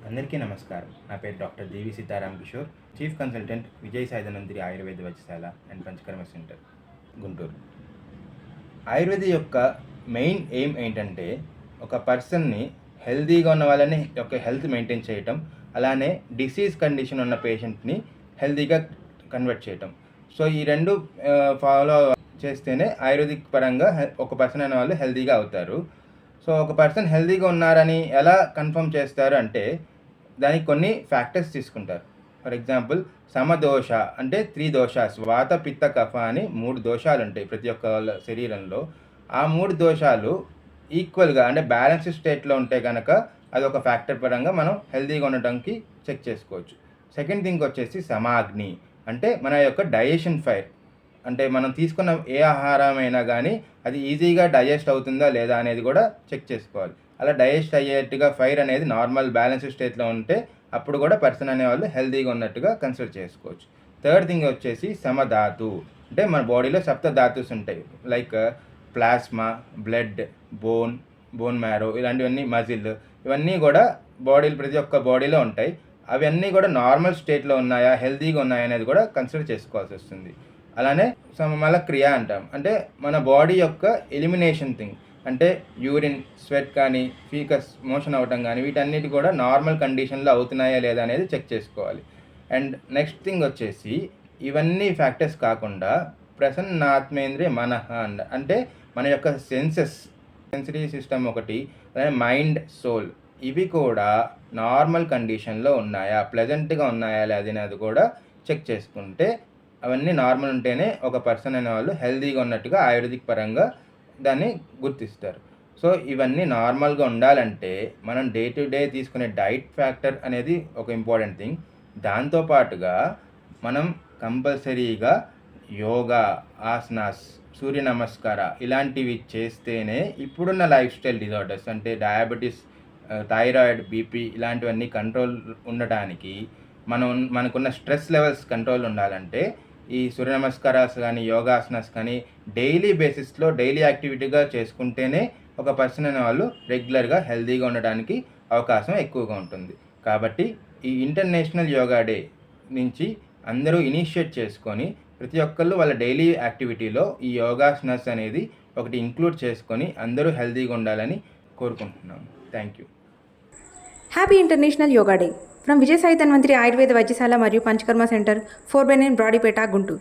అందరికీ నమస్కారం. నా పేరు డాక్టర్ దేవి సీతారాం కిషోర్, చీఫ్ కన్సల్టెంట్ విజయ్ సాయి ధన్వంతరి ఆయుర్వేద వైద్యశాల అండ్ పంచకర్మ సెంటర్, గుంటూరు. ఆయుర్వేద యొక్క మెయిన్ ఎయిమ్ ఏంటంటే ఒక పర్సన్ని హెల్తీగా ఉన్న వాళ్ళని యొక్క హెల్త్ మెయింటైన్ చేయటం, అలానే డిసీజ్ కండిషన్ ఉన్న పేషెంట్ని హెల్తీగా కన్వర్ట్ చేయటం. సో ఈ రెండు ఫాలో చేస్తేనే ఆయుర్వేదిక్ పరంగా ఒక పర్సన్ అనే వాళ్ళు హెల్తీగా అవుతారు. సో ఒక పర్సన్ హెల్తీగా ఉన్నారని ఎలా కన్ఫర్మ్ చేస్తారు అంటే దానికి కొన్ని ఫ్యాక్టర్స్ తీసుకుంటారు. ఫర్ ఎగ్జాంపుల్, సమదోష అంటే 3 దోషాస్, వాత పిత్త కఫ అని 3 దోషాలు ఉంటాయి ప్రతి ఒక్క శరీరంలో. ఆ 3 దోషాలు ఈక్వల్గా అంటే బ్యాలెన్స్ స్టేట్లో ఉంటే కనుక అదొక ఫ్యాక్టర్ పరంగా మనం హెల్తీగా ఉండటానికి చెక్ చేసుకోవచ్చు. సెకండ్ థింగ్ వచ్చేసి సమాగ్ని, అంటే మన యొక్క డైజెషన్ ఫైర్, అంటే మనం తీసుకున్న ఏ ఆహారమైనా కానీ అది ఈజీగా డైజెస్ట్ అవుతుందా లేదా అనేది కూడా చెక్ చేసుకోవాలి. అలా డైజెస్ట్ అయ్యేట్టుగా ఫైర్ అనేది నార్మల్ బ్యాలెన్స్ స్టేట్లో ఉంటే అప్పుడు కూడా పర్సన్ అనేవాళ్ళు హెల్తీగా ఉన్నట్టుగా కన్సిడర్ చేసుకోవచ్చు. థర్డ్ థింగ్ వచ్చేసి సమధాతు, అంటే మన బాడీలో సప్త ధాతుస్ ఉంటాయి. Like plasma, blood, bone marrow, ఇలాంటివన్నీ మజిల్, ఇవన్నీ కూడా ప్రతి ఒక్క బాడీలో ఉంటాయి. అవన్నీ కూడా నార్మల్ స్టేట్లో ఉన్నాయా, హెల్తీగా ఉన్నాయా అనేది కూడా కన్సిడర్ చేసుకోవాల్సి వస్తుంది. అలానే సమమలక్రియ అంటాం, అంటే మన బాడీ యొక్క ఎలిమినేషన్ థింగ్, అంటే యూరిన్, స్వెట్ కానీ, ఫీకస్, మోషన్ అవ్వటం కానీ, వీటన్నిటి కూడా నార్మల్ కండిషన్లో అవుతున్నాయా లేదా అనేది చెక్ చేసుకోవాలి. అండ్ నెక్స్ట్ థింగ్ వచ్చేసి ఇవన్నీ ఫ్యాక్టర్స్ కాకుండా ప్రసన్నాత్మేంద్రియ మనః, అంటే మన యొక్క సెన్సరీ సిస్టమ్ ఒకటి, అలానే మైండ్, సోల్, ఇవి కూడా నార్మల్ కండిషన్లో ఉన్నాయా, ప్లెజెంట్గా ఉన్నాయా లేదా అనేది కూడా చెక్ చేసుకుంటే, అవన్నీ నార్మల్ ఉంటేనే ఒక పర్సన్ అనే వాళ్ళు హెల్తీగా ఉన్నట్టుగా ఆయుర్వేదిక్ పరంగా దాన్ని గుర్తిస్తారు. సో ఇవన్నీ నార్మల్గా ఉండాలంటే మనం డే టు డే తీసుకునే డైట్ ఫ్యాక్టర్ అనేది ఒక ఇంపార్టెంట్ థింగ్. దాంతోపాటుగా మనం కంపల్సరీగా యోగా, ఆసనాస్, సూర్య నమస్కార ఇలాంటివి చేస్తేనే ఇప్పుడున్న లైఫ్ స్టైల్ డిజార్డర్స్ అంటే డయాబెటీస్, థైరాయిడ్, బీపీ ఇలాంటివన్నీ కంట్రోల్ ఉండటానికి, మనకున్న స్ట్రెస్ లెవెల్స్ కంట్రోల్ ఉండాలంటే ఈ సూర్య నమస్కారాస్ కానీ, యోగాసనాస్ కానీ డైలీ బేసిస్లో డైలీ యాక్టివిటీగా చేసుకుంటేనే ఒక పర్సన్ అనే వాళ్ళు రెగ్యులర్గా హెల్తీగా ఉండడానికి అవకాశం ఎక్కువగా ఉంటుంది. కాబట్టి ఈ ఇంటర్నేషనల్ యోగా డే నుంచి అందరూ ఇనిషియేట్ చేసుకొని ప్రతి ఒక్కళ్ళు వాళ్ళ డైలీ యాక్టివిటీలో ఈ యోగాసనాస్ అనేది ఒకటి ఇంక్లూడ్ చేసుకొని అందరూ హెల్తీగా ఉండాలని కోరుకుంటున్నాము. Thank you. Happy international yoga day from Vijay Sai Dhanvantari Ayurveda వైద్యశాల మరియు పంచకర్మ సెంటర్, 4/9 బ్రాడీపేట, గుంటూరు.